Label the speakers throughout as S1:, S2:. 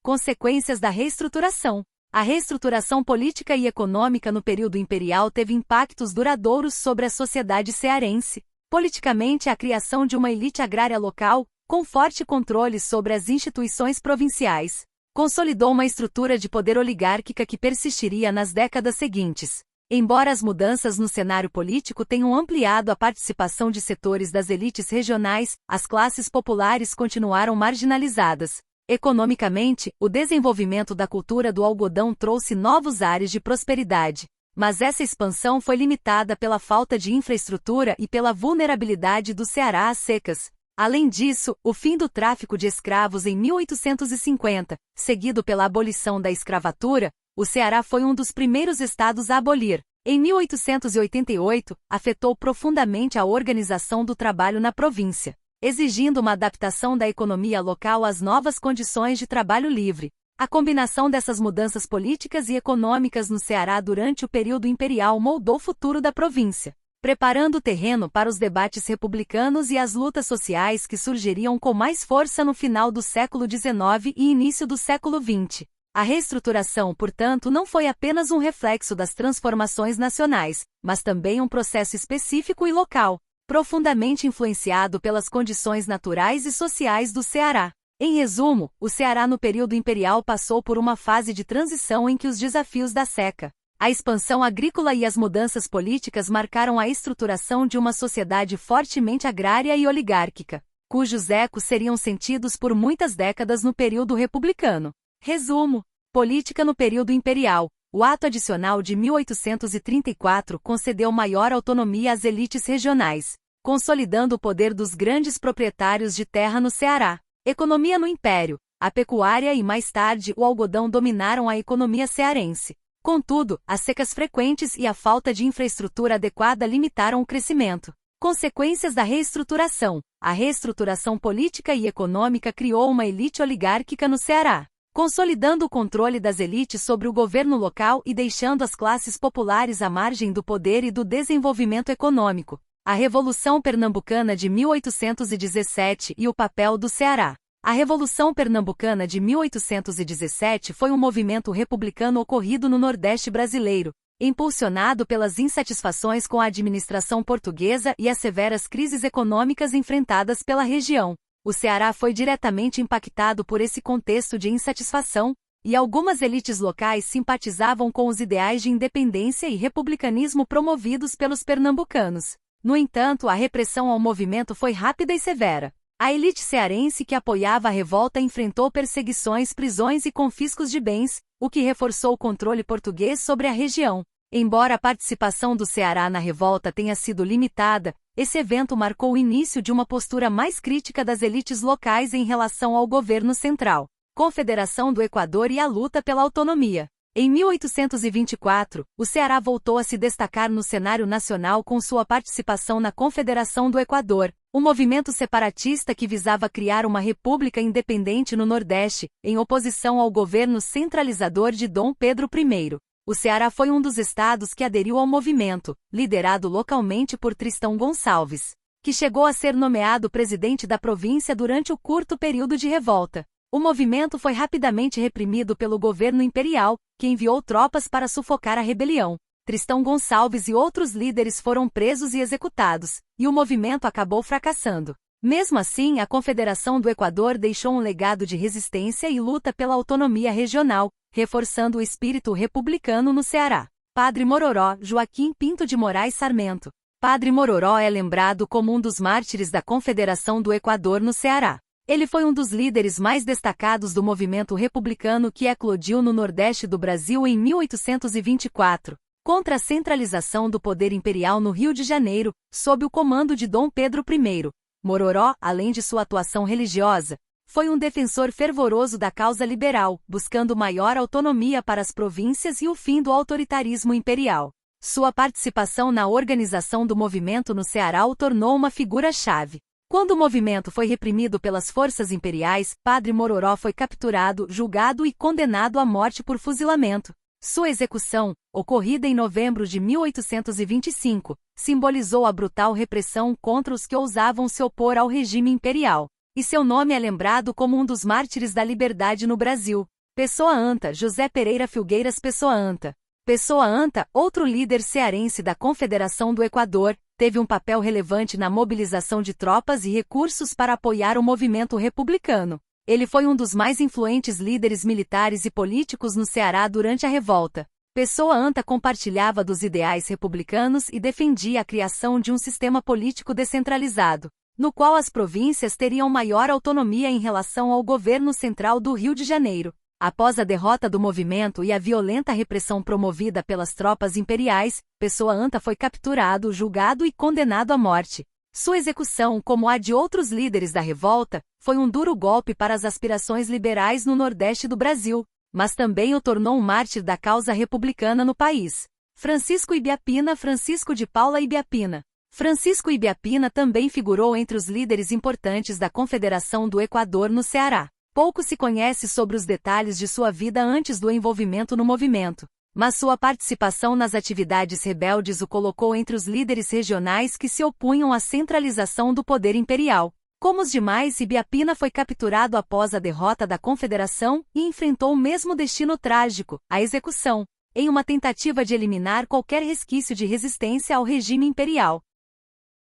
S1: Consequências da reestruturação. A reestruturação política e econômica no período imperial teve impactos duradouros sobre a sociedade cearense. Politicamente, a criação de uma elite agrária local, com forte controle sobre as instituições provinciais, consolidou uma estrutura de poder oligárquica que persistiria nas décadas seguintes. Embora as mudanças no cenário político tenham ampliado a participação de setores das elites regionais, as classes populares continuaram marginalizadas. Economicamente, o desenvolvimento da cultura do algodão trouxe novos ares de prosperidade. Mas essa expansão foi limitada pela falta de infraestrutura e pela vulnerabilidade do Ceará às secas. Além disso, o fim do tráfico de escravos em 1850, seguido pela abolição da escravatura, o Ceará foi um dos primeiros estados a abolir. Em 1888, afetou profundamente a organização do trabalho na província, exigindo uma adaptação da economia local às novas condições de trabalho livre. A combinação dessas mudanças políticas e econômicas no Ceará durante o período imperial moldou o futuro da província, preparando o terreno para os debates republicanos e as lutas sociais que surgiriam com mais força no final do século XIX e início do século XX. A reestruturação, portanto, não foi apenas um reflexo das transformações nacionais, mas também um processo específico e local, profundamente influenciado pelas condições naturais e sociais do Ceará. Em resumo, o Ceará no período imperial passou por uma fase de transição em que os desafios da seca, a expansão agrícola e as mudanças políticas marcaram a estruturação de uma sociedade fortemente agrária e oligárquica, cujos ecos seriam sentidos por muitas décadas no período republicano. Resumo: política no período imperial. O Ato Adicional de 1834 concedeu maior autonomia às elites regionais, consolidando o poder dos grandes proprietários de terra no Ceará. Economia no Império. A pecuária e, mais tarde, o algodão dominaram a economia cearense. Contudo, as secas frequentes e a falta de infraestrutura adequada limitaram o crescimento. Consequências da reestruturação. A reestruturação política e econômica criou uma elite oligárquica no Ceará, consolidando o controle das elites sobre o governo local e deixando as classes populares à margem do poder e do desenvolvimento econômico. A Revolução Pernambucana de 1817 e o papel do Ceará. A Revolução Pernambucana de 1817 foi um movimento republicano ocorrido no Nordeste brasileiro, impulsionado pelas insatisfações com a administração portuguesa e as severas crises econômicas enfrentadas pela região. O Ceará foi diretamente impactado por esse contexto de insatisfação, e algumas elites locais simpatizavam com os ideais de independência e republicanismo promovidos pelos pernambucanos. No entanto, a repressão ao movimento foi rápida e severa. A elite cearense que apoiava a revolta enfrentou perseguições, prisões e confiscos de bens, o que reforçou o controle português sobre a região. Embora a participação do Ceará na revolta tenha sido limitada, esse evento marcou o início de uma postura mais crítica das elites locais em relação ao governo central, Confederação do Equador e a luta pela autonomia. Em 1824, o Ceará voltou a se destacar no cenário nacional com sua participação na Confederação do Equador, um movimento separatista que visava criar uma república independente no Nordeste, em oposição ao governo centralizador de Dom Pedro I. O Ceará foi um dos estados que aderiu ao movimento, liderado localmente por Tristão Gonçalves, que chegou a ser nomeado presidente da província durante o curto período de revolta. O movimento foi rapidamente reprimido pelo governo imperial, que enviou tropas para sufocar a rebelião. Tristão Gonçalves e outros líderes foram presos e executados, e o movimento acabou fracassando. Mesmo assim, a Confederação do Equador deixou um legado de resistência e luta pela autonomia regional, reforçando o espírito republicano no Ceará. Padre Mororó, Joaquim Pinto de Moraes Sarmento. Padre Mororó é lembrado como um dos mártires da Confederação do Equador no Ceará. Ele foi um dos líderes mais destacados do movimento republicano que eclodiu no Nordeste do Brasil em 1824, contra a centralização do poder imperial no Rio de Janeiro, sob o comando de Dom Pedro I. Mororó, além de sua atuação religiosa, foi um defensor fervoroso da causa liberal, buscando maior autonomia para as províncias e o fim do autoritarismo imperial. Sua participação na organização do movimento no Ceará o tornou uma figura-chave. Quando o movimento foi reprimido pelas forças imperiais, Padre Mororó foi capturado, julgado e condenado à morte por fuzilamento. Sua execução, ocorrida em novembro de 1825, simbolizou a brutal repressão contra os que ousavam se opor ao regime imperial, e seu nome é lembrado como um dos mártires da liberdade no Brasil. Pessoa Anta, José Pereira Filgueiras Pessoa Anta. Pessoa Anta, outro líder cearense da Confederação do Equador, teve um papel relevante na mobilização de tropas e recursos para apoiar o movimento republicano. Ele foi um dos mais influentes líderes militares e políticos no Ceará durante a revolta. Pessoa Anta compartilhava dos ideais republicanos e defendia a criação de um sistema político descentralizado, no qual as províncias teriam maior autonomia em relação ao governo central do Rio de Janeiro. Após a derrota do movimento e a violenta repressão promovida pelas tropas imperiais, Pessoa Anta foi capturado, julgado e condenado à morte. Sua execução, como a de outros líderes da revolta, foi um duro golpe para as aspirações liberais no Nordeste do Brasil, mas também o tornou um mártir da causa republicana no país. Francisco Ibiapina Francisco de Paula Ibiapina. Francisco Ibiapina também figurou entre os líderes importantes da Confederação do Equador no Ceará. Pouco se conhece sobre os detalhes de sua vida antes do envolvimento no movimento, mas sua participação nas atividades rebeldes o colocou entre os líderes regionais que se opunham à centralização do poder imperial. Como os demais, Ibiapina foi capturado após a derrota da Confederação e enfrentou o mesmo destino trágico, a execução, em uma tentativa de eliminar qualquer resquício de resistência ao regime imperial.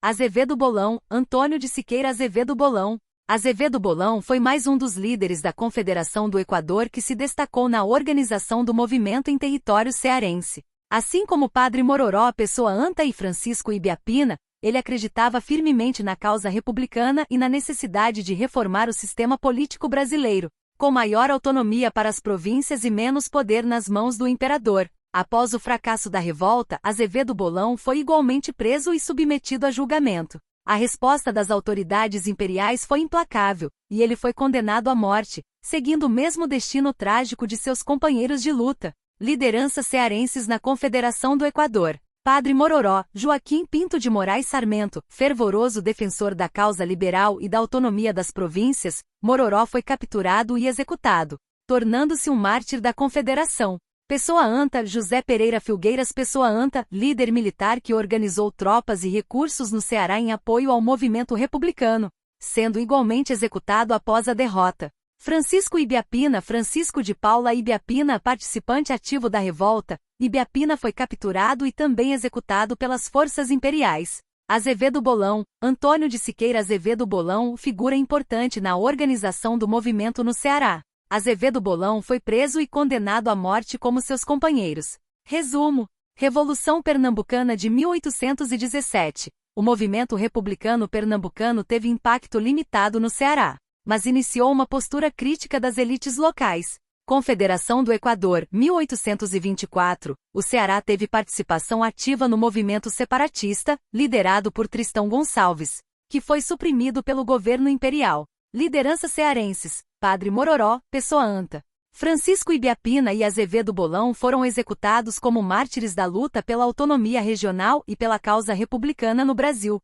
S1: Azevedo Bolão, Antônio de Siqueira Azevedo Bolão. Azevedo Bolão foi mais um dos líderes da Confederação do Equador que se destacou na organização do movimento em território cearense. Assim como Padre Mororó Pessoa Anta e Francisco Ibiapina, ele acreditava firmemente na causa republicana e na necessidade de reformar o sistema político brasileiro, com maior autonomia para as províncias e menos poder nas mãos do imperador. Após o fracasso da revolta, Azevedo Bolão foi igualmente preso e submetido a julgamento. A resposta das autoridades imperiais foi implacável, e ele foi condenado à morte, seguindo o mesmo destino trágico de seus companheiros de luta. Lideranças cearenses na Confederação do Equador. Padre Mororó, Joaquim Pinto de Moraes Sarmento, fervoroso defensor da causa liberal e da autonomia das províncias, Mororó foi capturado e executado, tornando-se um mártir da Confederação. Pessoa Anta, José Pereira Filgueiras Pessoa Anta, líder militar que organizou tropas e recursos no Ceará em apoio ao movimento republicano, sendo igualmente executado após a derrota. Francisco Ibiapina Francisco de Paula Ibiapina, participante ativo da revolta, Ibiapina foi capturado e também executado pelas forças imperiais. Azevedo Bolão, Antônio de Siqueira Azevedo Bolão, figura importante na organização do movimento no Ceará. Azevedo Bolão foi preso e condenado à morte como seus companheiros. Resumo: Revolução Pernambucana de 1817. O movimento republicano pernambucano teve impacto limitado no Ceará, mas iniciou uma postura crítica das elites locais. Confederação do Equador, 1824. O Ceará teve participação ativa no movimento separatista, liderado por Tristão Gonçalves, que foi suprimido pelo governo imperial. Lideranças cearenses: Padre Mororó, Pessoa Anta, Francisco Ibiapina e Azevedo Bolão foram executados como mártires da luta pela autonomia regional e pela causa republicana no Brasil.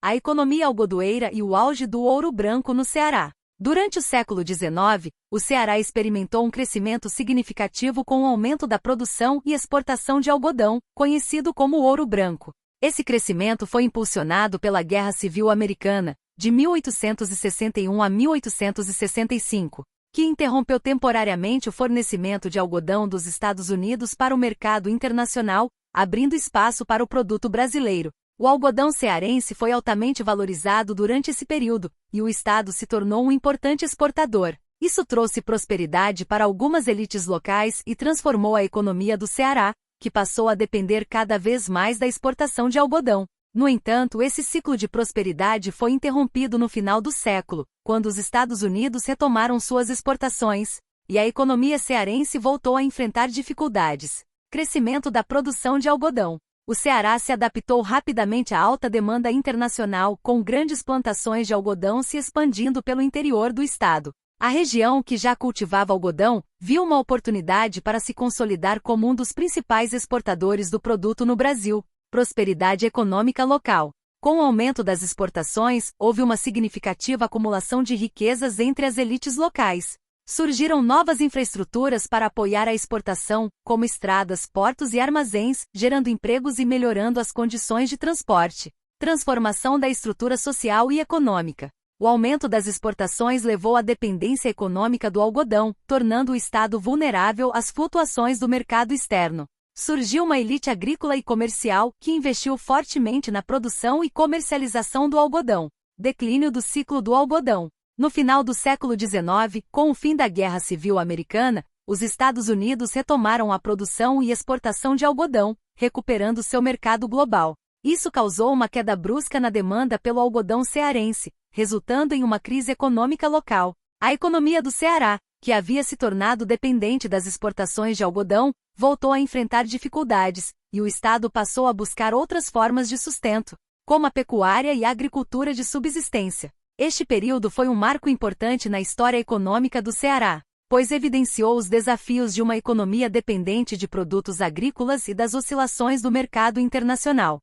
S1: A economia algodoeira e o auge do ouro branco no Ceará. Durante o século XIX, o Ceará experimentou um crescimento significativo com o aumento da produção e exportação de algodão, conhecido como ouro branco. Esse crescimento foi impulsionado pela Guerra Civil Americana, de 1861 a 1865, que interrompeu temporariamente o fornecimento de algodão dos Estados Unidos para o mercado internacional, abrindo espaço para o produto brasileiro. O algodão cearense foi altamente valorizado durante esse período, e o estado se tornou um importante exportador. Isso trouxe prosperidade para algumas elites locais e transformou a economia do Ceará, que passou a depender cada vez mais da exportação de algodão. No entanto, esse ciclo de prosperidade foi interrompido no final do século, quando os Estados Unidos retomaram suas exportações, e a economia cearense voltou a enfrentar dificuldades. Crescimento da produção de algodão. O Ceará se adaptou rapidamente à alta demanda internacional, com grandes plantações de algodão se expandindo pelo interior do estado. A região, que já cultivava algodão, viu uma oportunidade para se consolidar como um dos principais exportadores do produto no Brasil. Prosperidade econômica local. Com o aumento das exportações, houve uma significativa acumulação de riquezas entre as elites locais. Surgiram novas infraestruturas para apoiar a exportação, como estradas, portos e armazéns, gerando empregos e melhorando as condições de transporte. Transformação da estrutura social e econômica. O aumento das exportações levou à dependência econômica do algodão, tornando o estado vulnerável às flutuações do mercado externo. Surgiu uma elite agrícola e comercial que investiu fortemente na produção e comercialização do algodão. Declínio do ciclo do algodão. No final do século XIX, com o fim da Guerra Civil Americana, os Estados Unidos retomaram a produção e exportação de algodão, recuperando seu mercado global. Isso causou uma queda brusca na demanda pelo algodão cearense, resultando em uma crise econômica local. A economia do Ceará, que havia se tornado dependente das exportações de algodão, voltou a enfrentar dificuldades, e o estado passou a buscar outras formas de sustento, como a pecuária e a agricultura de subsistência. Este período foi um marco importante na história econômica do Ceará, pois evidenciou os desafios de uma economia dependente de produtos agrícolas e das oscilações do mercado internacional.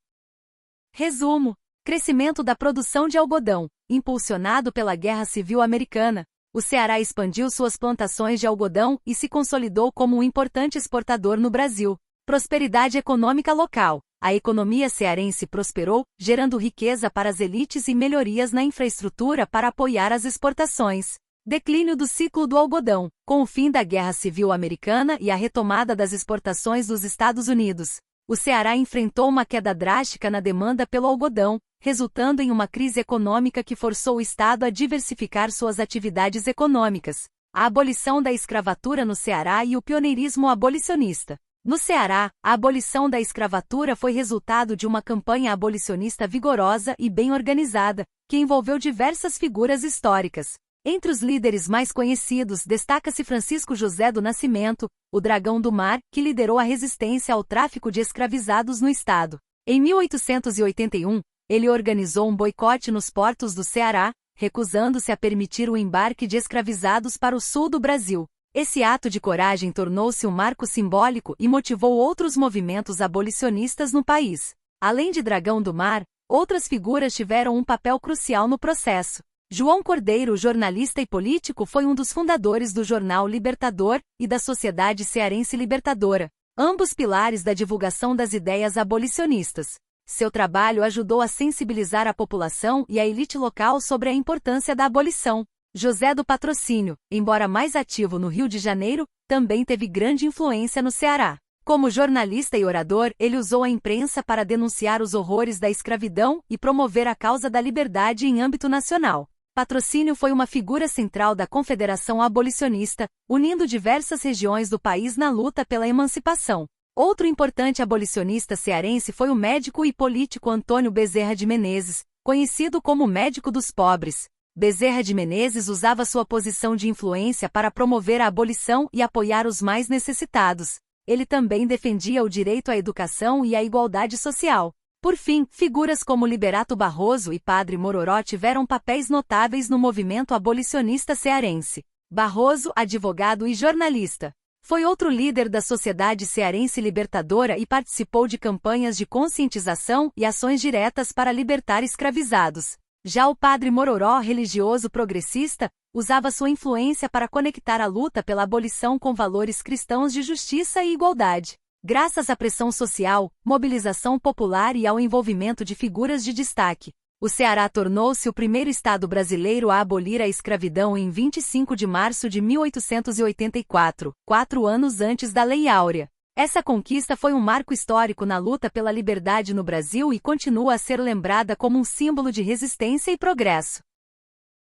S1: Resumo: crescimento da produção de algodão, impulsionado pela Guerra Civil Americana. O Ceará expandiu suas plantações de algodão e se consolidou como um importante exportador no Brasil. Prosperidade econômica local. A economia cearense prosperou, gerando riqueza para as elites e melhorias na infraestrutura para apoiar as exportações. Declínio do ciclo do algodão. Com o fim da Guerra Civil Americana e a retomada das exportações dos Estados Unidos, o Ceará enfrentou uma queda drástica na demanda pelo algodão, resultando em uma crise econômica que forçou o Estado a diversificar suas atividades econômicas. A abolição da escravatura no Ceará e o pioneirismo abolicionista. No Ceará, a abolição da escravatura foi resultado de uma campanha abolicionista vigorosa e bem organizada, que envolveu diversas figuras históricas. Entre os líderes mais conhecidos destaca-se Francisco José do Nascimento, o Dragão do Mar, que liderou a resistência ao tráfico de escravizados no estado. Em 1881, ele organizou um boicote nos portos do Ceará, recusando-se a permitir o embarque de escravizados para o sul do Brasil. Esse ato de coragem tornou-se um marco simbólico e motivou outros movimentos abolicionistas no país. Além de Dragão do Mar, outras figuras tiveram um papel crucial no processo. João Cordeiro, jornalista e político, foi um dos fundadores do jornal Libertador e da Sociedade Cearense Libertadora, ambos pilares da divulgação das ideias abolicionistas. Seu trabalho ajudou a sensibilizar a população e a elite local sobre a importância da abolição. José do Patrocínio, embora mais ativo no Rio de Janeiro, também teve grande influência no Ceará. Como jornalista e orador, ele usou a imprensa para denunciar os horrores da escravidão e promover a causa da liberdade em âmbito nacional. Patrocínio foi uma figura central da Confederação Abolicionista, unindo diversas regiões do país na luta pela emancipação. Outro importante abolicionista cearense foi o médico e político Antônio Bezerra de Menezes, conhecido como médico dos pobres. Bezerra de Menezes usava sua posição de influência para promover a abolição e apoiar os mais necessitados. Ele também defendia o direito à educação e à igualdade social. Por fim, figuras como Liberato Barroso e Padre Mororó tiveram papéis notáveis no movimento abolicionista cearense. Barroso, advogado e jornalista, foi outro líder da Sociedade Cearense Libertadora e participou de campanhas de conscientização e ações diretas para libertar escravizados. Já o Padre Mororó, religioso progressista, usava sua influência para conectar a luta pela abolição com valores cristãos de justiça e igualdade. Graças à pressão social, mobilização popular e ao envolvimento de figuras de destaque, o Ceará tornou-se o primeiro estado brasileiro a abolir a escravidão em 25 de março de 1884, 4 anos antes da Lei Áurea. Essa conquista foi um marco histórico na luta pela liberdade no Brasil e continua a ser lembrada como um símbolo de resistência e progresso.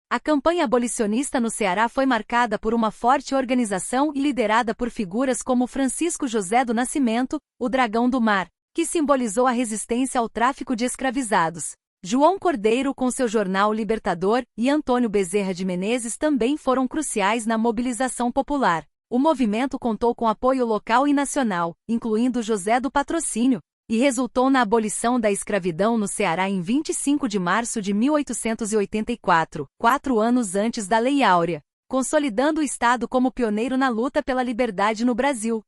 S1: A campanha abolicionista no Ceará foi marcada por uma forte organização e liderada por figuras como Francisco José do Nascimento, o Dragão do Mar, que simbolizou a resistência ao tráfico de escravizados. João Cordeiro com seu jornal Libertador e Antônio Bezerra de Menezes também foram cruciais na mobilização popular. O movimento contou com apoio local e nacional, incluindo José do Patrocínio, e resultou na abolição da escravidão no Ceará em 25 de março de 1884, 4 anos antes da Lei Áurea, consolidando o Estado como pioneiro na luta pela liberdade no Brasil.